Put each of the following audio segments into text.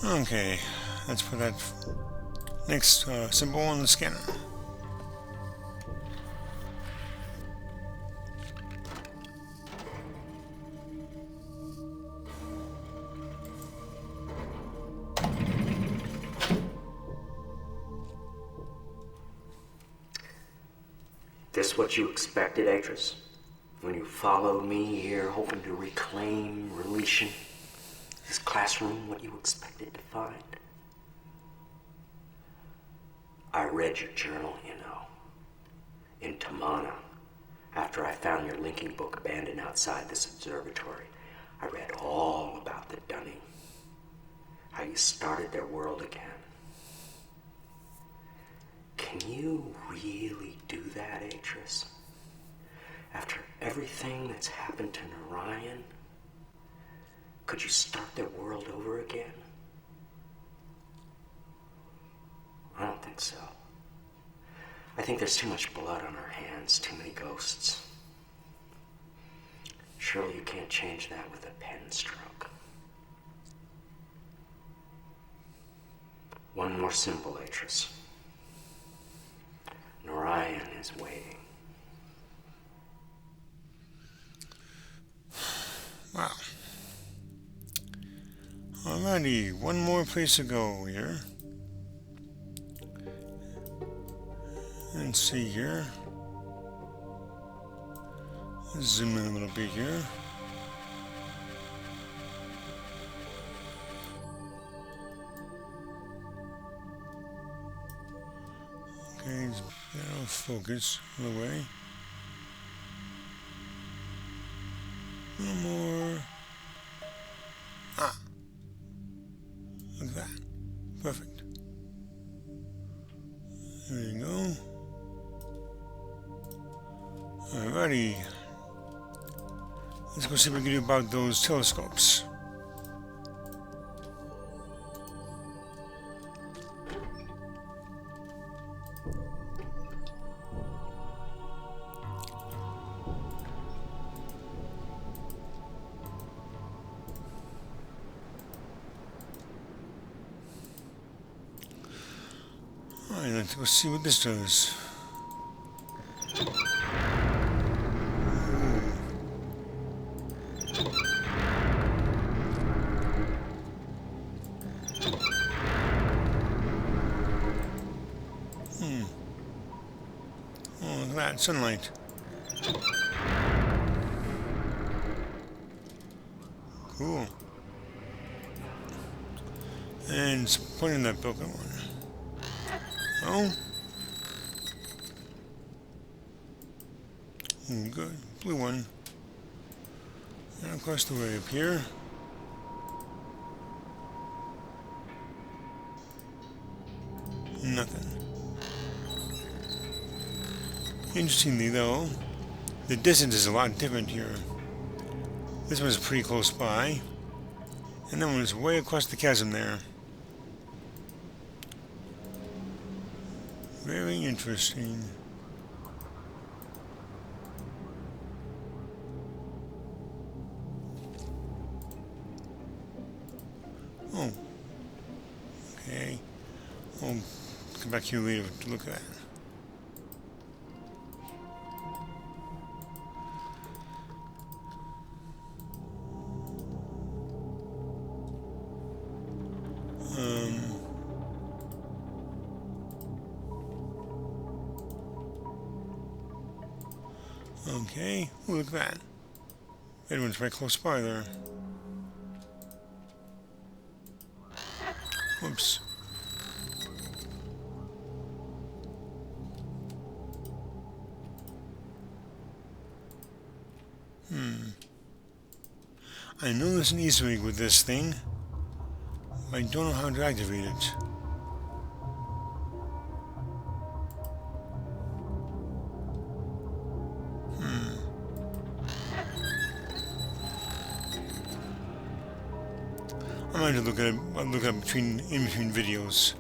Okay, let's put that next symbol on the scanner. This what you expected, actress? When you followed me here hoping to reclaim relation? This classroom what you expected to find? I read your journal, you know. In Tamana, after I found your linking book abandoned outside this observatory, I read all about the Dunning. How you started their world again. Can you really do that, Atris? After everything that's happened to Narayan, could you start their world over again? I don't think so. I think there's too much blood on our hands, too many ghosts. Surely you can't change that with a pen stroke. One more symbol, Atris. Narayan is waiting. Wow. Alrighty, one more place to go here. Let's see here. Let's zoom in a little bit here. Okay, now focus away. A little more. Ah. Look at that. Perfect. There you go. Alrighty. Let's go see what we can do about those telescopes. Alright, let's go see what this does. Oh, look at that, sunlight. Cool. And it's pointing that broken one. Oh. Good. Blue one. And across the way up here. Nothing. Interestingly though, the distance is a lot different here. This one's pretty close by. And that one is way across the chasm there. Very interesting. Oh. Okay. I'll come back here later to look at that. Okay, oh, look at that. That one's right close by there. Whoops. I know there's an Easter egg with this thing, but I don't know how to activate it. I might have to look at in between videos.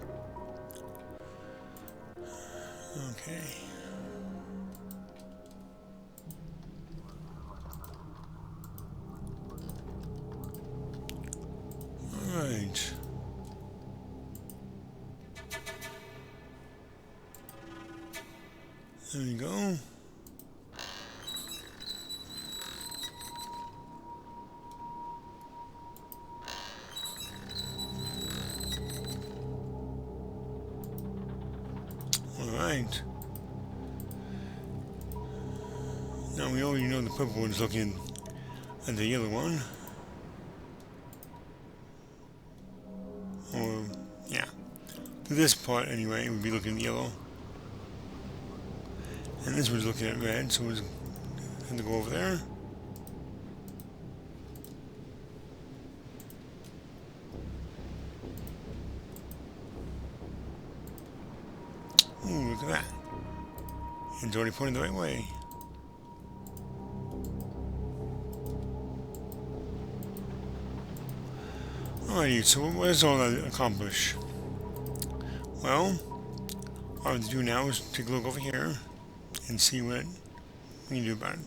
Okay. Alright. There we go. Alright. Now we already know the purple one is looking at the yellow one. Or, yeah. For this part, anyway, it would be looking yellow. And this one's looking at red, so we're going to go over there. Ooh, look at that. It's already pointing the right way. Alrighty, so what does all that accomplish? Well, what I have to do now is take a look over here and see what we can do about it.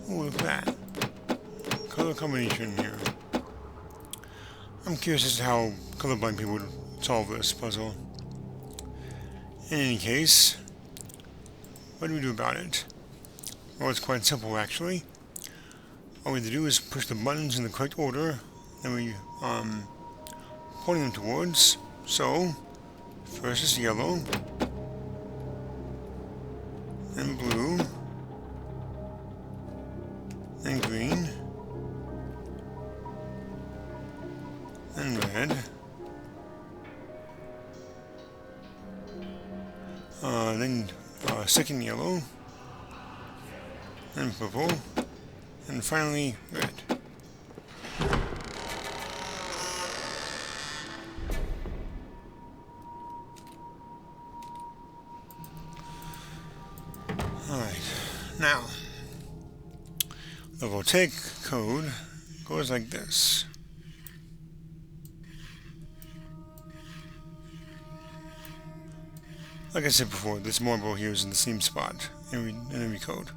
Oh, look at that. Color combination here. I'm curious as to how colorblind people would solve this puzzle. In any case, what do we do about it? Well, it's quite simple actually. All we have to do is push the buttons in the correct order that we pointing them towards. So, first is yellow, then blue, then green, then red, then second yellow, then purple, and finally red. Alright, now the Voltaic code goes like this. Like I said before, this marble here is in the same spot in every code.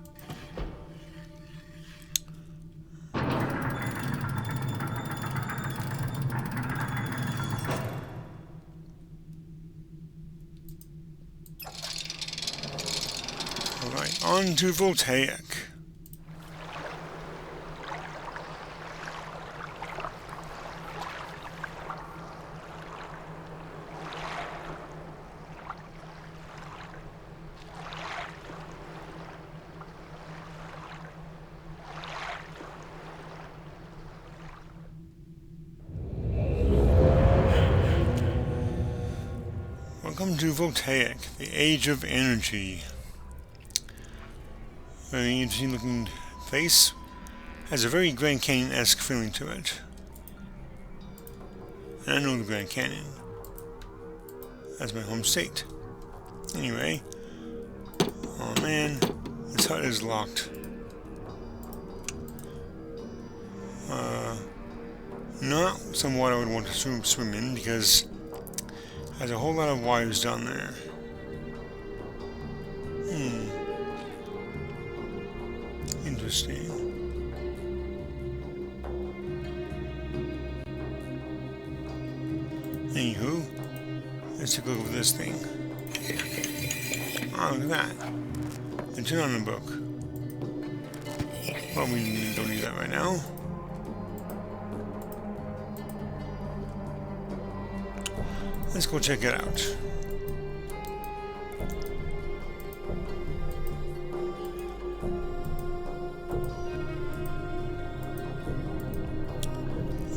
Alright, on to Voltaic. Welcome to Voltaic, the Age of Energy. Very interesting looking face. Has a very Grand Canyon-esque feeling to it. And I know the Grand Canyon. That's my home state. Anyway. Oh man, this hut is locked. Not some water I would want to swim in because there's a whole lot of wires down there. Interesting. Anywho, let's take a look at this thing. Oh, look at that. The turn on the book. Well, we don't need that right now. Let's go check it out.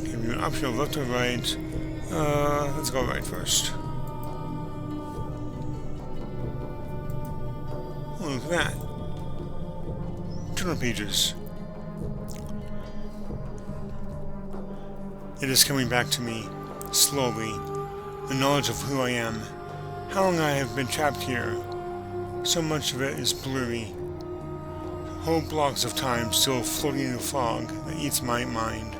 Give you an option of left or right. Let's go right first. Oh, look at that. Journal pages. It is coming back to me, slowly. The knowledge of who I am, how long I have been trapped here. So much of it is blurry. Whole blocks of time still floating in a fog that eats my mind.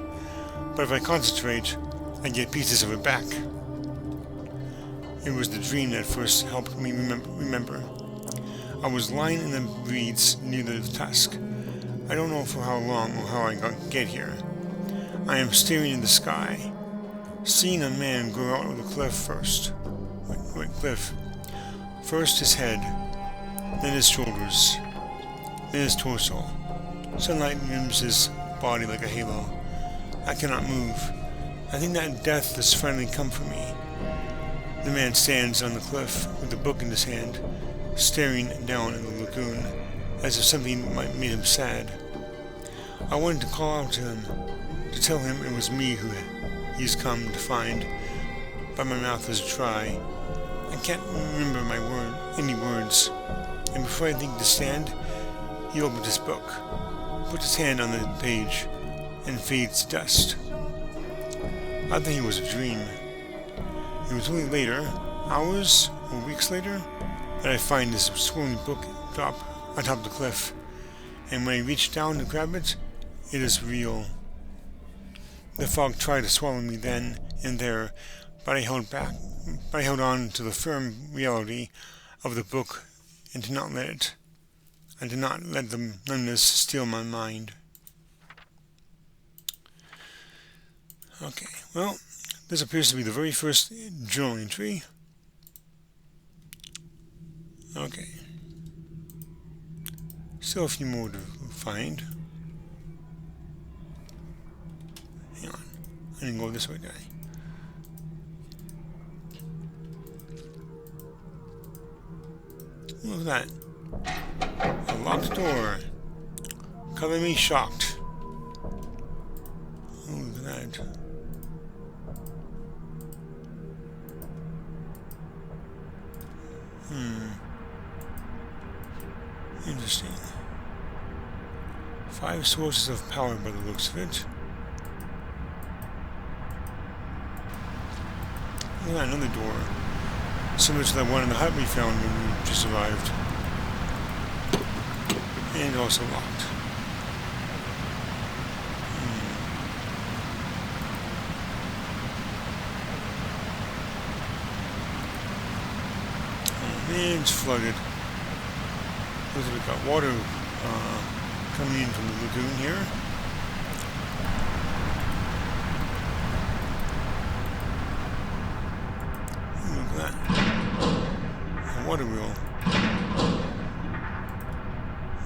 But if I concentrate, I get pieces of it back. It was the dream that first helped me remember. I was lying in the reeds near the tusk. I don't know for how long or how I get here. I am staring in the sky. Seeing a man grow out of the cliff first. Cliff. First his head, then his shoulders, then his torso. Sunlight rims his body like a halo. I cannot move. I think that death has finally come for me. The man stands on the cliff with the book in his hand, staring down in the lagoon, as if something might make him sad. I wanted to call out to him, to tell him it was me who he's come to find, but my mouth is dry. I can't remember any words, and before I think to stand, he opened his book, puts his hand on the page, and fades to dust. I thought it was a dream. It was only later, hours or weeks later, that I find this swollen book drop atop the cliff, and when I reach down to grab it, it is real. The fog tried to swallow me then and there, but I held on to the firm reality of the book and did not let the numbness steal my mind. Okay, well, this appears to be the very first journal entry. Okay. Still a few more to find. Hang on. I didn't go this way, did I? Look at that. A locked door. Color me shocked. Oh, look at that. Interesting. 5 sources of power by the looks of it. Look at that, another door. Similar to that one in the hut we found when we just arrived. And also locked. Oh man, it's flooded. Looks like we've got water coming in from the lagoon here. Look at that. A water wheel.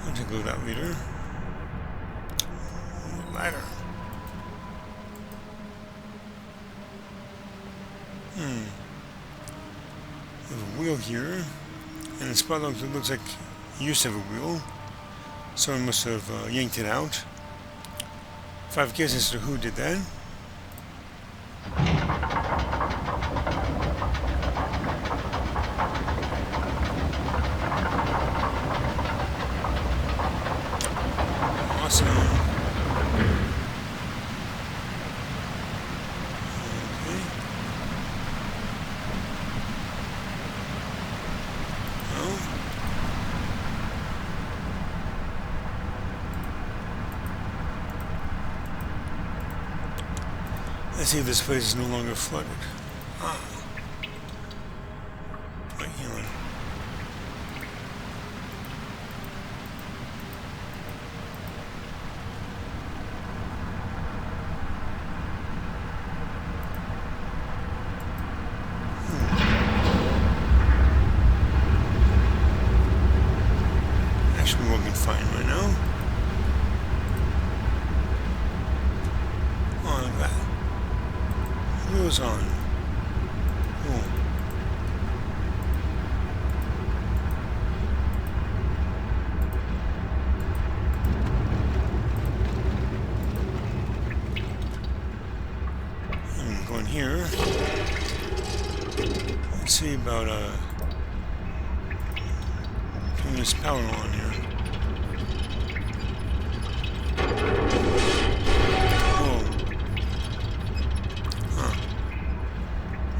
I'll take a look at that later. A ladder. There's a wheel here. And the spot looks like it used to have a wheel. Someone must have yanked it out. If I have guesses as to who did that. Awesome. Okay. Well. Let's see if this place is no longer flooded. Ah. Wait, hang on. Actually working fine right now. Oh, look at that. Wheels on. Cool. I'm going here. Let's see about turning this power on here.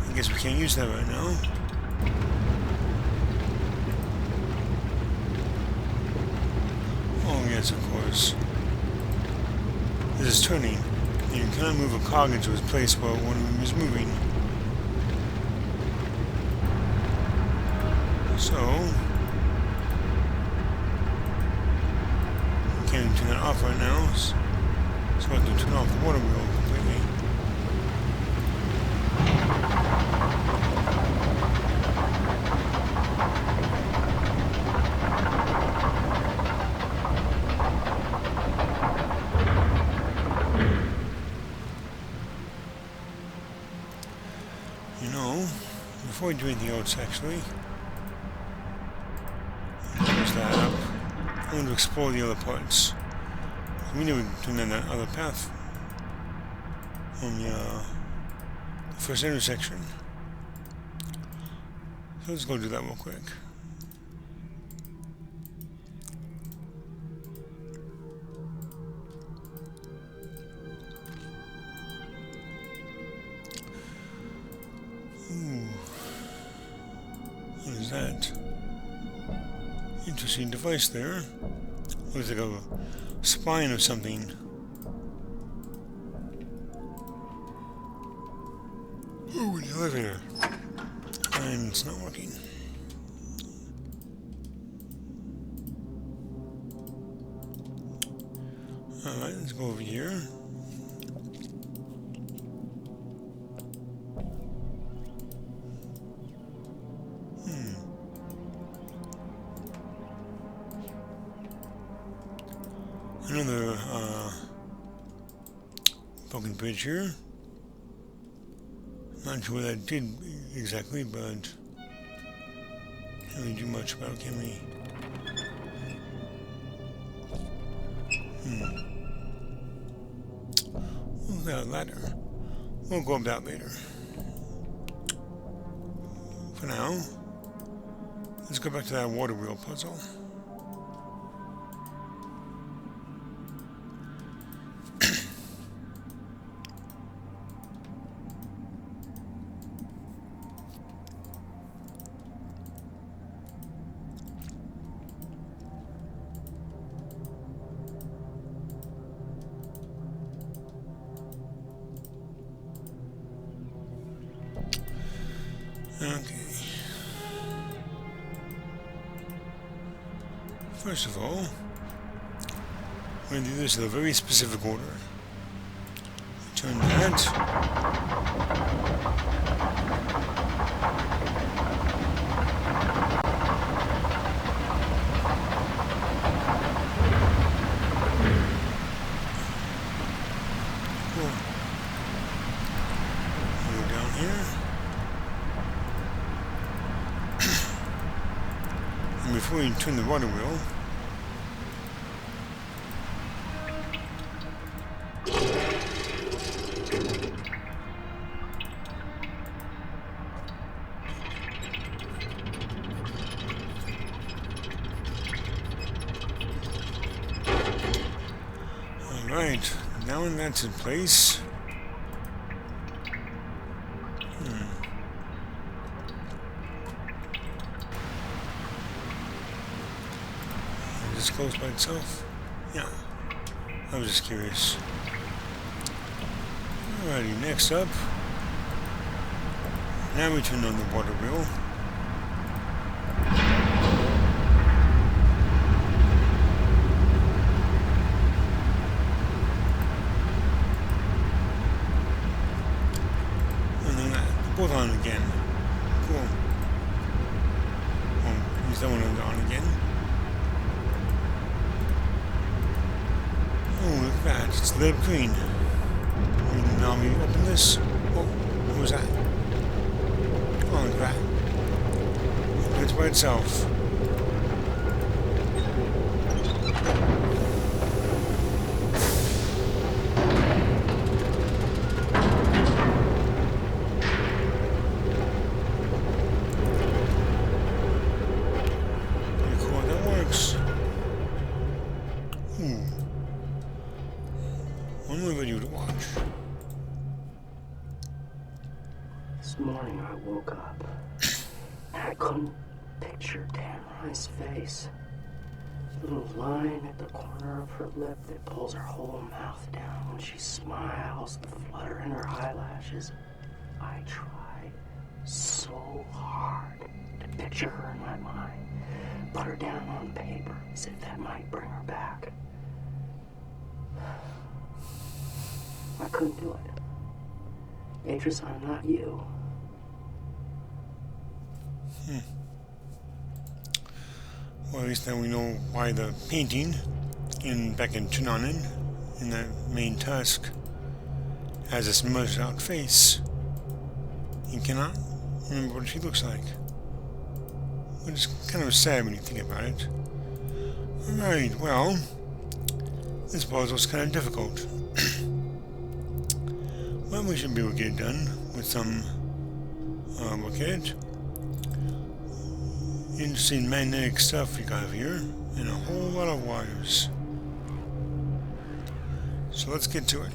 I guess we can't use that right now. Oh yes, of course. This is turning. You cannot move a cog into its place while one of them is moving. So we can't even turn that off right now. So I have to turn off the water wheel completely. before we do anything else, actually, close that up. I want to explore the other parts. We know we're doing that other path on the first intersection. So let's go do that real quick. Ooh. What is that? Interesting device there. Looks like a spine of something. Ooh, the elevator. And it's not working. Alright, let's go over here. Another broken bridge here. Not sure what that did exactly, but can't really do much about it, can we? Oh, that ladder. We'll go up that later. For now, let's go back to that water wheel puzzle. Okay. First of all, we're going to do this in a very specific order. Turn that. Cool. Go down here. And before you turn the water wheel, alright, now when that's in place, is it closed by itself? Yeah, I was just curious. Alrighty, next up, now we turn on the water wheel. Both on again. Cool. Oh, is that one on again? Oh, look at that. It's lit up green. Now we open this. Oh, what was that? Oh, look at that. It's by itself. One more video to watch. This morning I woke up and I couldn't picture Tamara's face. Little line at the corner of her lip that pulls her whole mouth down when she smiles, the flutter in her eyelashes. I tried so hard to picture her in my mind, put her down on paper as if that might bring her back. I couldn't do it. Beatrice, I'm not you. Well, at least now we know why the painting back in Tunanen, in that main tusk, has a smudged out face. You cannot remember what she looks like. Which is kind of sad when you think about it. Alright, well, this puzzle's kind of difficult. Well, we should be able to get it done with some, look at it. Interesting magnetic stuff we got here, and a whole lot of wires. So let's get to it.